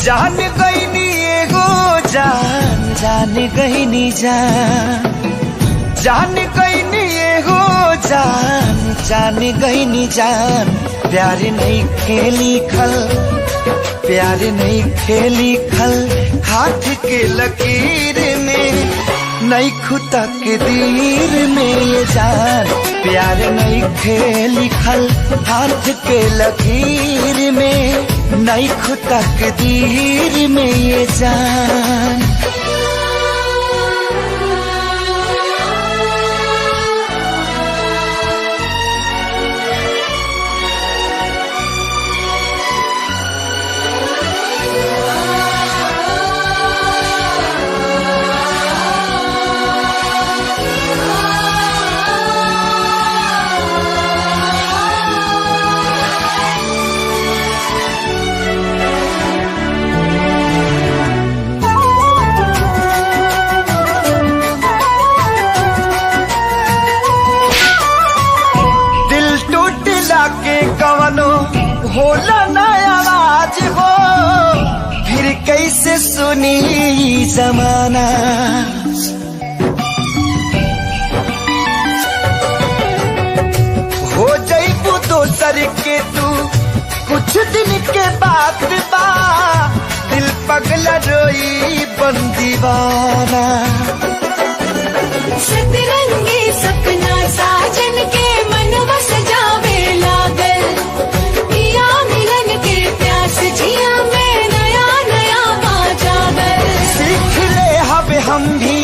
जान गईनी एगो जान जान गईनी जान गईनी एगो जान गईनी जान। प्यार नहीं खेली खल प्यार नहीं खेली खल हाथ के लकीर में नहीं खुदा के दीर में ये जान। प्यार नहीं खेली खल हाथ के लकीर में नहीं खुदा के दीर में ये जान। कवनो होला ना आवाज हो फिर कैसे सुनी जमाना। हो जाइबू दोसर के तू कुछ दिन के बाद बा दिल पगला रोई बन दीवाना। सतरंगी सपना साजन के मन बस जावे लागल पिया मिलन के प्यास जिया में नया नया बाजागल। सीख ले हब हम भी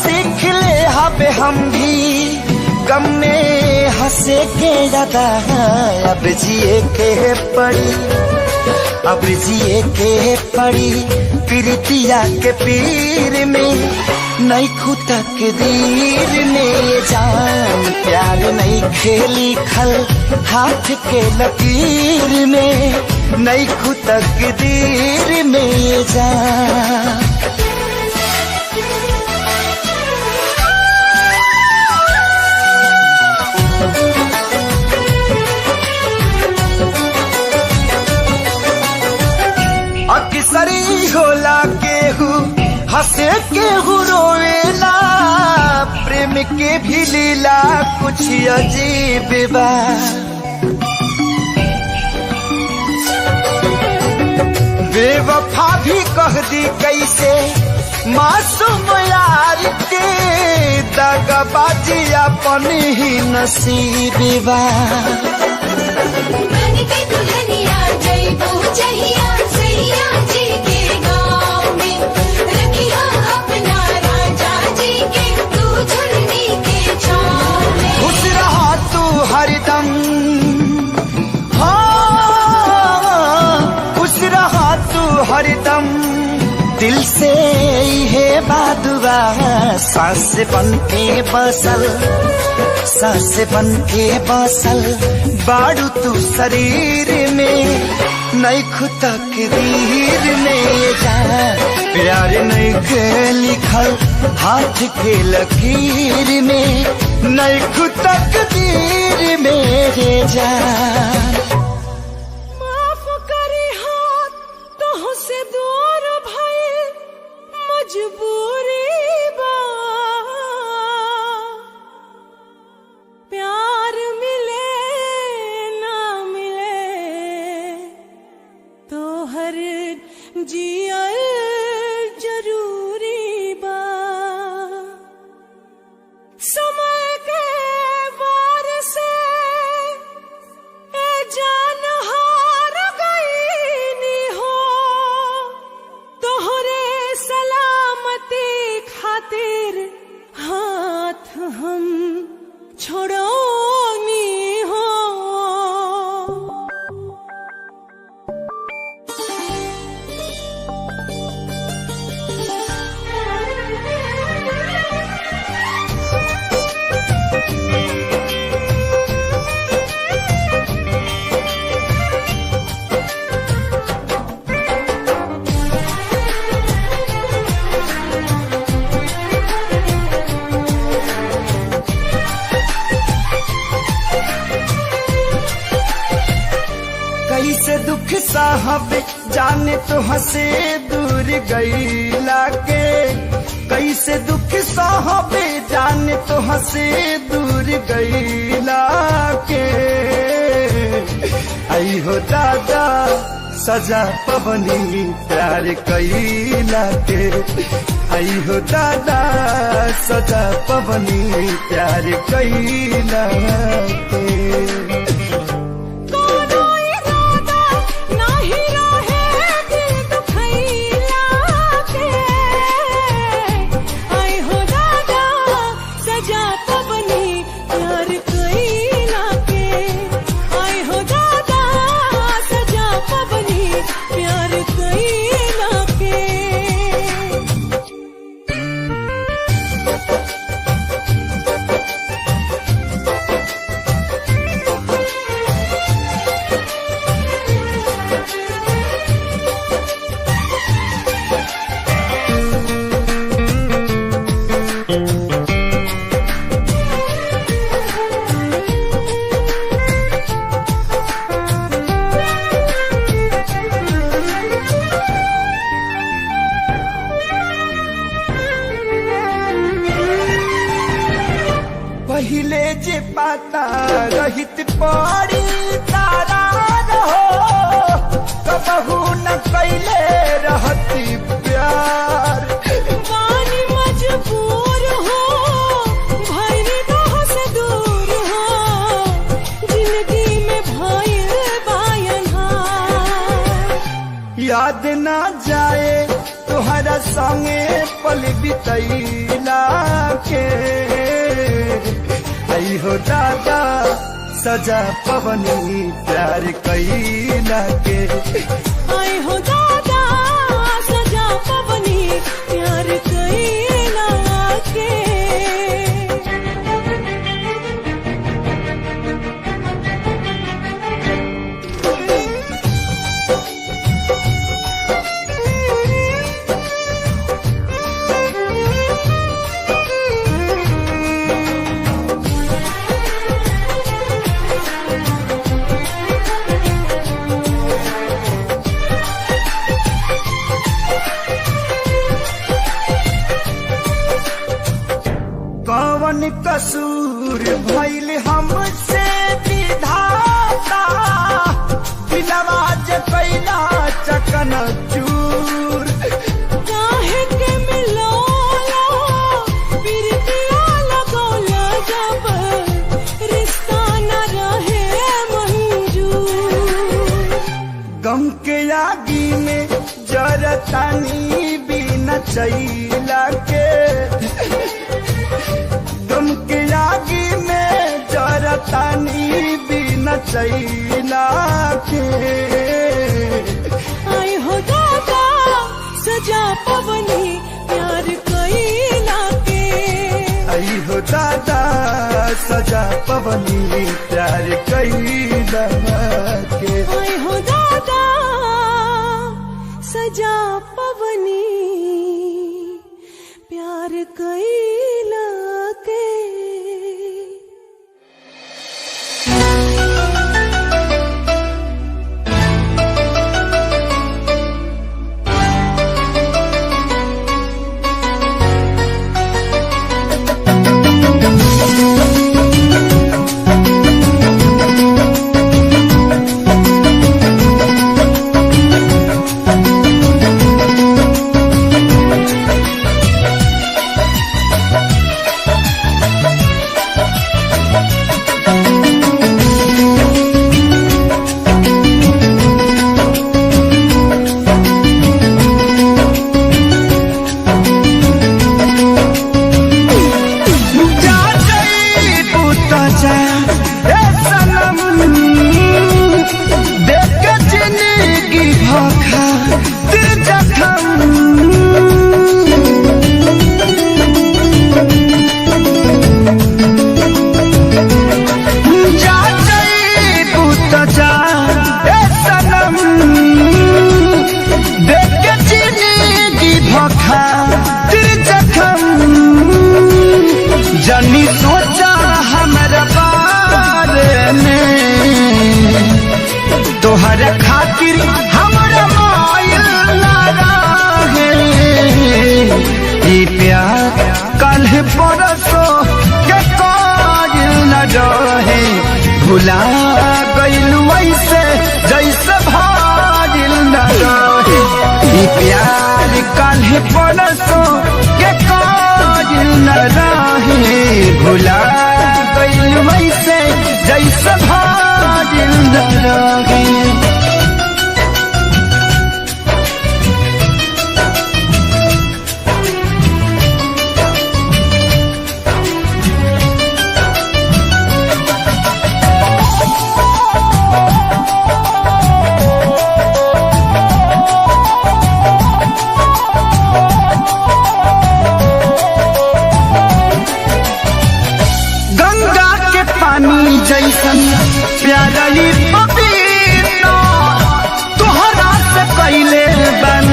सीख ले हब हम भी गम में हंसे के ज्यादा अब जिए के पड़ी अब जिए के पड़ी प्रीतिया के पीर में नहीं खुदा के दीर में जान। प्यार नहीं खेली खल हाथ के लकीर में नहीं खुदा के दीर में जान। अक्सरी होला केहू हंसे केहू रोवेला प्रेम के भी लीला कुछ अजीब बा। बेवफा भी कह दी कैसे मासूम यार के दगाबाजी अपन ही नसीब बा। बन के दुल्हनिया जइबू जहिया सैया जी के गाँव में रखिया अपना राजा जी के तू झुलनी के छाँव में। खुश रहा तू हरदम खुश रहा तू हरदम दिल से है बादुआ सांस बन के बसल सांस बन के बसल बाड़ू तू शरीर में नहीं खुदा के दीर में जान। प्यार नहीं के लिखल हाथ के लकीर में नहीं खुदा के दीर में जान। माफ करी हाथ तो से दूर भइल मजबूरी बा। प्यार मिले ना मिले तो हर जियल जरूरी बा। समय के वार से ए जान हार गईनी हो तोहरे सलामती खातिर हाथ हम छोड़ोनी हो। दुख साहब जाने तो हंसे दूर गईला के, कैसे दुख साहब जाने तो हंसे दूर गईला के। आई हो दादा सजा पवनी प्यार कैला के, आई हो दादा सजा पवनी प्यार कैला के। पहिले जे पाता रहित पड़ी तारा रहो, कबहू न कैले रहती प्यार। वानी मजबूर हो भइल तोह से दूर हो, जिंदगी में भइल बायनहार। याद ना जाए तुहरा संगे पल बितैला के, आई हो दादा सजा पवनी प्यार कैला के। आई हो दादा सजा पवनी प्यार कैला के। कौन कसूर भइल हमसे विधाता, दिलवा जे कैला चकन चूर। काहे के मिलोला बिरतिया लगौला, जब रिश्ता न रहे मंजूर। गम के आगी में जरतानी बिना चैला के, गम के आगी में जरतानी बिना चैला के। आई हो दादा सजा पवनी प्यार कैला के, आई हो दादा सजा पवनी प्यार कैला के। आई हो दादा सजा पवनी प्यार कैला के। प्यार काल्हे परसों के काजिल न रहे भुला गइल वैसे जैसे भाजिल न रहे। जैसन प्यारी पपीता तोहरा से कैले बन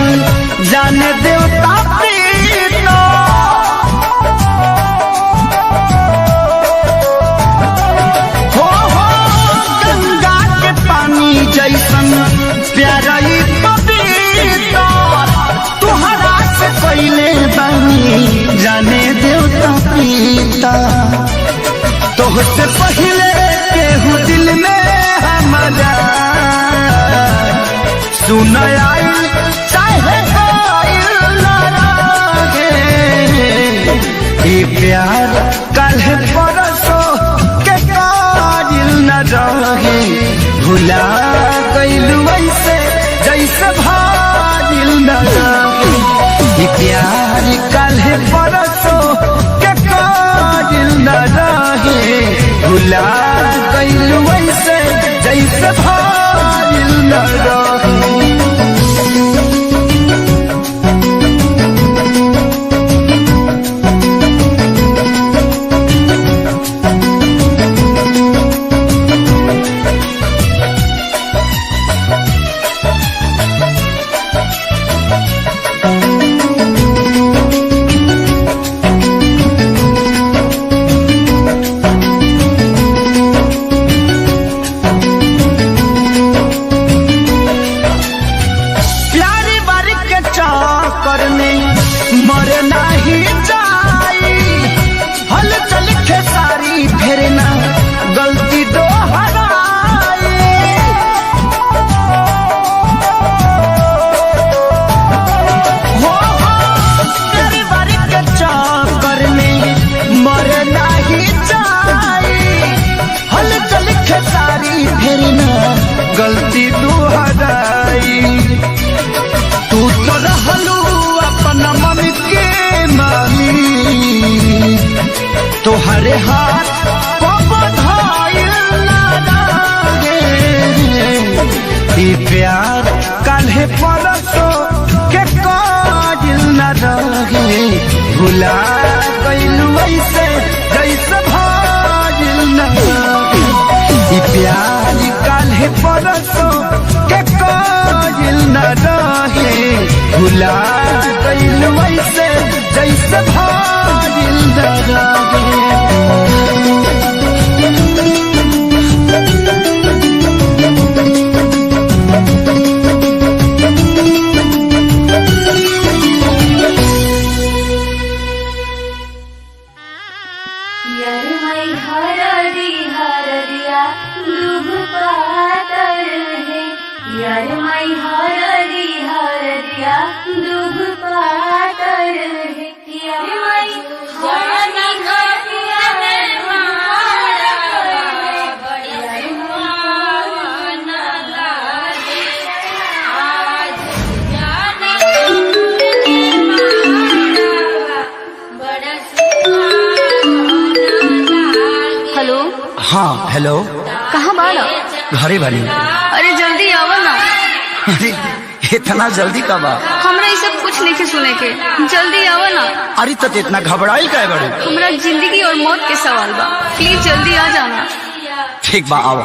जाने देवता प्रीता। हो गंगा के पानी जैसन प्यारी पपीता तोहरा से कैले बन जाने देवता प्रीता। तोहसे पहले केहू दिल में हमारा सुन आई चाहे आइल ना लागे। ये प्यार काल्हे परसों के काजिल न रहे भुला गइल वैसे जैसे भाजिल न रहे। ये प्यार काल्हे परसों के काजिल न रहे भुला गइल वैसे जैसे भाजिल न रहे। मर नहीं जाई हल चल खेसारी फिर ना गलती दोहराई। हो तेरी बारी के चक्कर में मर नहीं जाई हल चल खेसारी फिर ना गलती दोहराई। तू तो रहलू अपना मन के मानी तोहरे हाथ को बधाइल ना लागे। ये प्यार काल्हे परसों के काजिल न रहे भुला गइल वैसे जैसे भाजिल न रहे। ये प्यार काल्हे परसों के काजिल न रहे भुला गइल वैसे जैसे भाजिल न रहे। यार माई हरदिया दूध पातर है। यार माई हेलो। हाँ हेलो। कहाँ बाड़ा? घरे बानी। अरे जल्दी आओ ना। अरे इतना जल्दी कब आ? हमरा ये सब कुछ नहीं सुने के, जल्दी आओ ना। अरे तो इतना घबराइल काहे बड़े? हमरा जिंदगी और मौत के सवाल बा, प्लीज जल्दी आ जाना। ठीक बा आओ।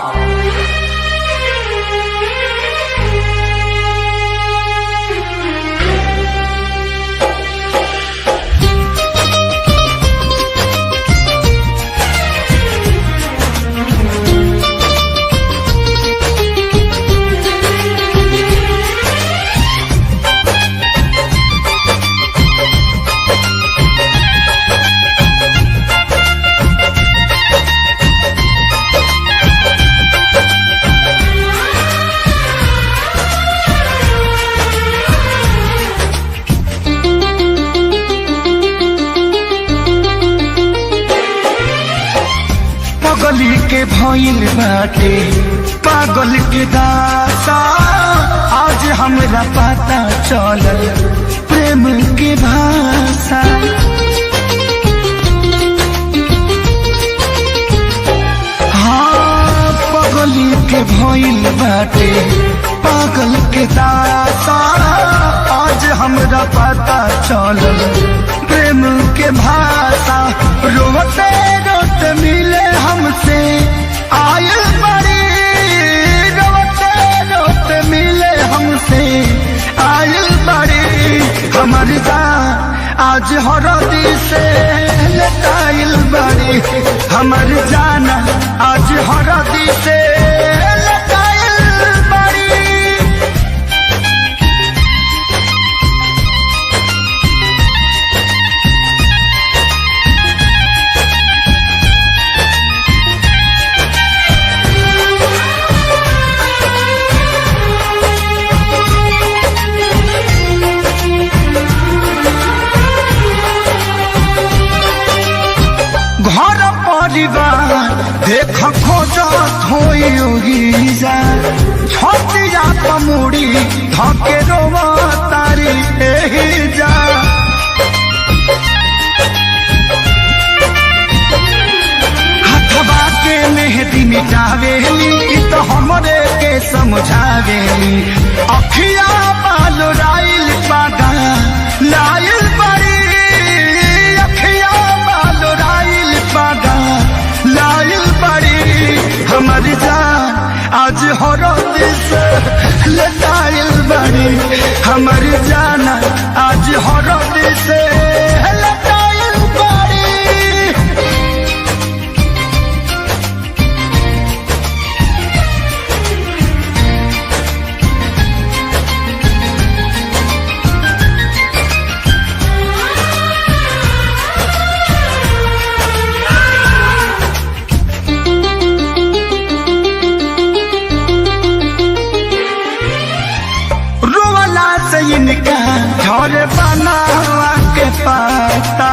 भइल बाटे पागल के दासा। आज हमरा पता चलल प्रेम के भाषा। हाँ पगली के भइल बाटे पागल के दासा। आज हमरा पता चलल प्रेम के भाषा। रोते रोते मिले हमसे आयल बड़ी, रोते रोते मिले हमसे आयल बड़ी। हमर जान आज हरदी से लटाइल बड़ी, हमर जान आज हरदी से लटाइल बड़ी। घर परिवार देख खोजत होई जा, छतिया पमुड़ी धके रोवा तारी एही जा। हथवा के मेहंदी मिटावेली तो हमरे के समझावेली। अखिया बाल राइल पागा लाइल बड़ी, अखिया बाल राइल पागा लाइल बड़ी। हमर जान आज हरद से लटाइल बड़ी, हमर जान आज हरद से लटाइल बड़ी। इनका घर बनावा के पाता,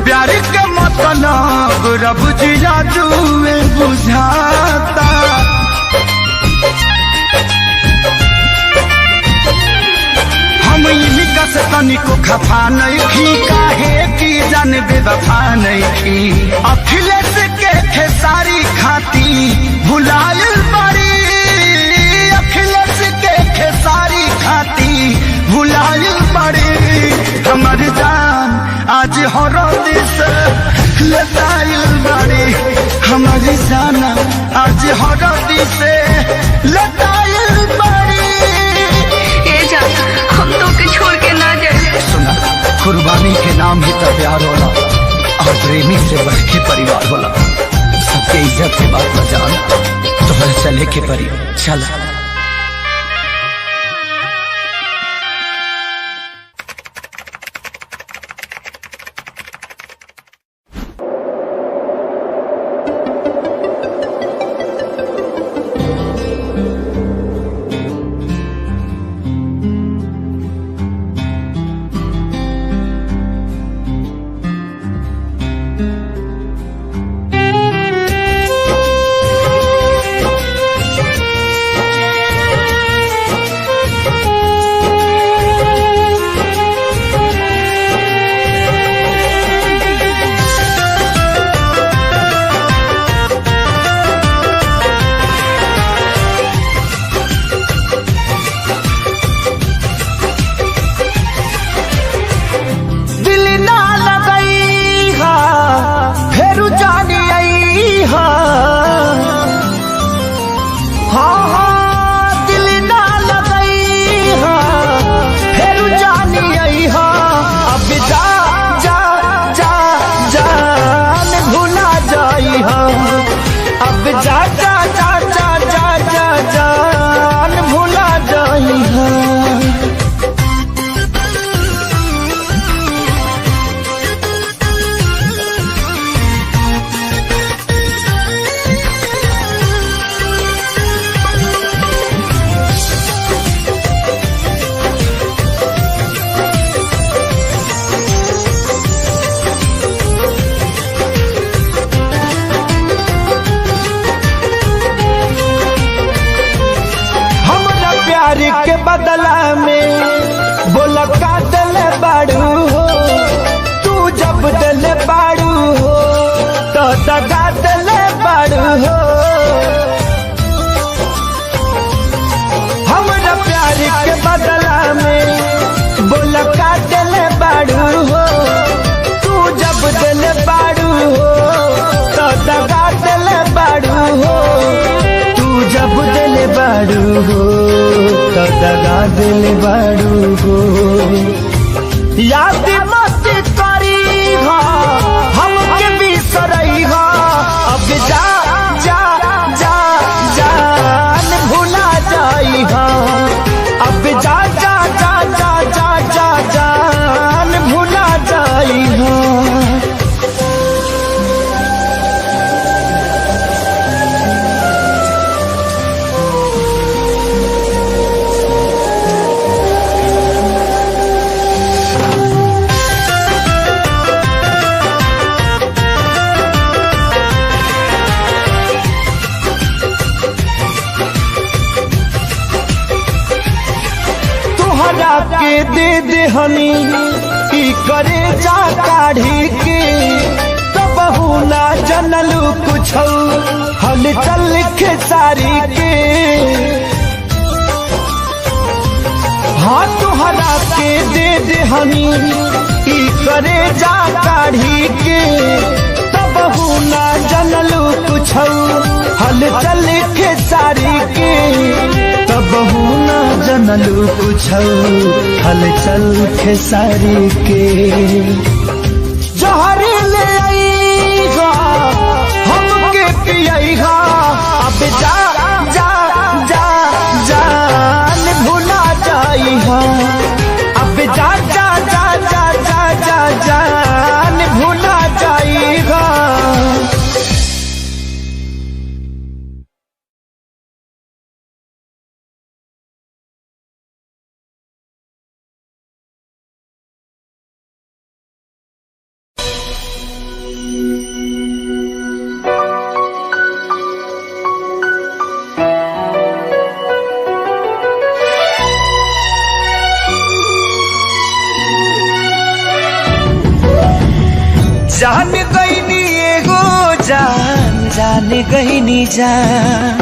प्यार के मतलब रब जिया जुए बुझाता। हम इनका से तनिको खफा नहीं थी, काहे की जान बेवफा नहीं थी। अखिलेश के खेसारी खाती भुलायल बड़ी, अखिलेश के खेसारी खाती भुलायल बड़ी। हमर जान आज हरद से लटाइल बड़ी, हमर जान आज हरद से लटाइल बड़ी। ए जान हम तो के छोड़ के ना जाए। सुना कुर्बानी के नाम ही तो प्यार होला, और प्रेमी से बढ़ के परिवार होला। सबके इज्जत से बात न जान, तोहरा चले के परी चल। प्यार के बदला में बोला का दिल बाड़ू हो, तू जब दिल बाड़ू हो तो दगा दिल बाड़ू हो। हमरा प्यार के बदला में बोला का दिल बाड़ू हो, तू जब दिल बाड़ू हो तो दगा दिल बाड़ू हो, तू जब दिल बाड़ू हो तो दगा दिल बाड़ू हो। याद मत करी हो हमके बिसरई हो, अब जा जा जा जान भुला जाई हो, अब जा जा जा जा जा जा जान भुला जाई हो। के दे दे हनी की करे जा काढ़ी के, तब ना जनलू कुछ हल चल खेसारी के। हाँ तुहरा के दे दे हनी की करे जा काढ़ी के, तब ना जनलू कुछ हल चल खेसारी के, तब ना जनलू कुछ हलचल खेसारी के। जहर ले आईगा हमके पियाईगा, अब जा जा जा जान भुला जाईगा, अब जा जा जा जा जा जा जान भुला जाईगा। जान गईनी एगो जान, जान गईनी जान,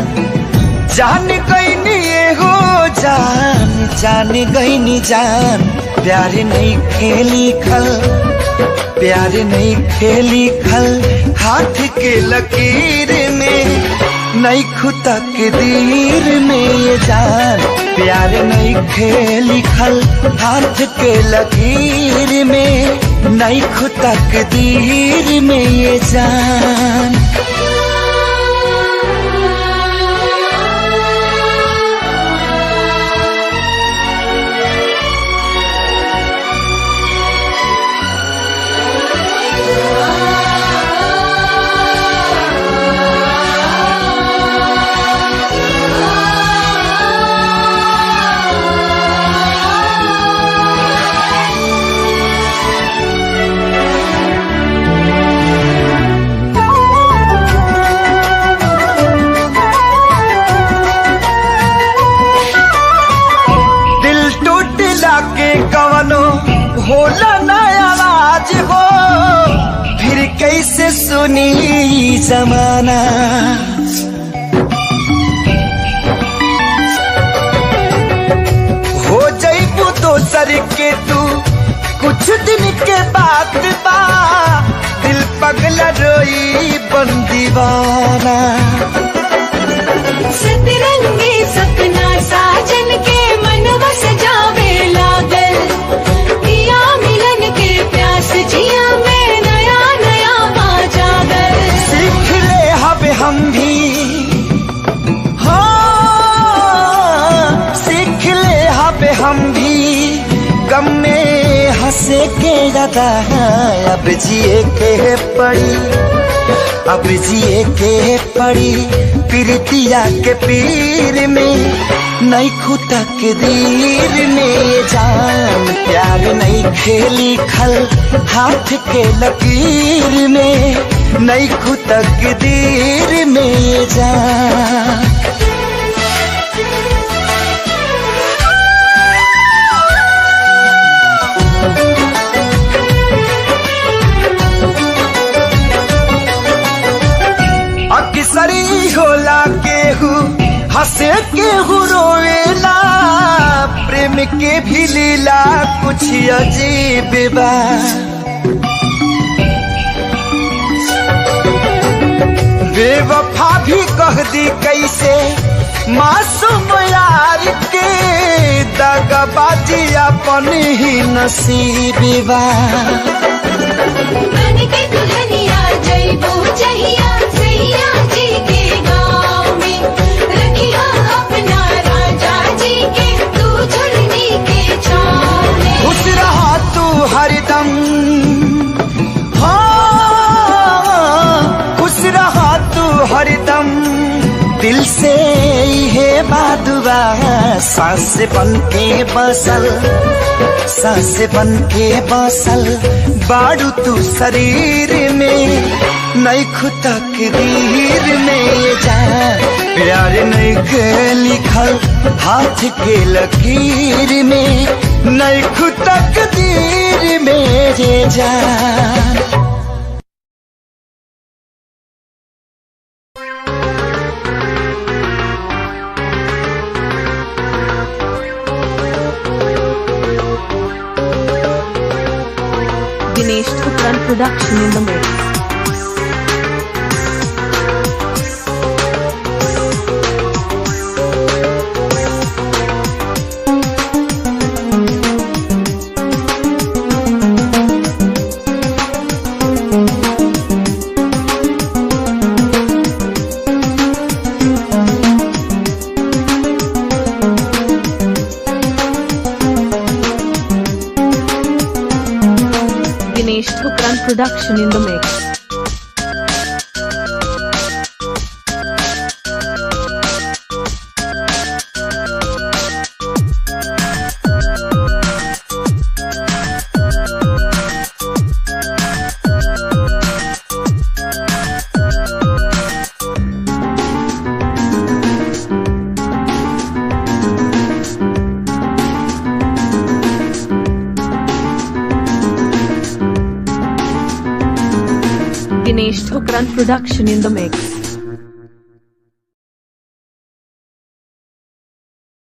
जान गईनी एगो जान, जान गईनी जान। प्यार नहीं खेली खल, प्यार नहीं खेली खल, हाथ के लकीर में नहीं खुदा के दीर में ये जान। प्यार नहीं खेली खल, हाथ के लकीर में नहीं खुदा के दीर में ये जान। होला ना आवाज हो फिर कैसे सुनी जमाना, हो जाइबू दोसर के तू कुछ दिन के बाद बा, दिल पगला रोई बन दीवाना। सतरंगी सपना साजन के मनवा सजावे लागल, पिया मिलन के प्यास जिया में नया नया बाजागल। सीख ले हब हम भी, हाँ सीख ले हब हम भी, गम में हंसे के ज्यादा अब जिए के पड़ी, अब जिए के पड़ी। प्रीतिया के पीर में नहीं खुदा के दीर में जान। प्यार नहीं खेली खल, हाथ के लकीर में नहीं खुदा के दीर में जान। के भी लीला कुछ अजीब बा। बेवफा भी कह दी कैसे मासूम यार के, दगाबाजी अपन ही नसीब बा। बन के दुल्हनिया जइबू जहिया सैया जी के गाँव में, रखिया अपना राजा जी के तू झुलनी के छाँव में। खुश रहा तू हरदम, हाँ खुश रहा तू हरदम, दिल से ये बादुआ सांस बन के बसल, सांस बन के बसल बाड़ू तू शरीर में, नैखु तकदीर में जा प्यार नैखे लिखल हाथ के लकीर में, नैखु तकदीर में जा। Dinesh Thukran production in the mix. Dinesh Thukran production in the mix. Dinesh Thukran production in the mix.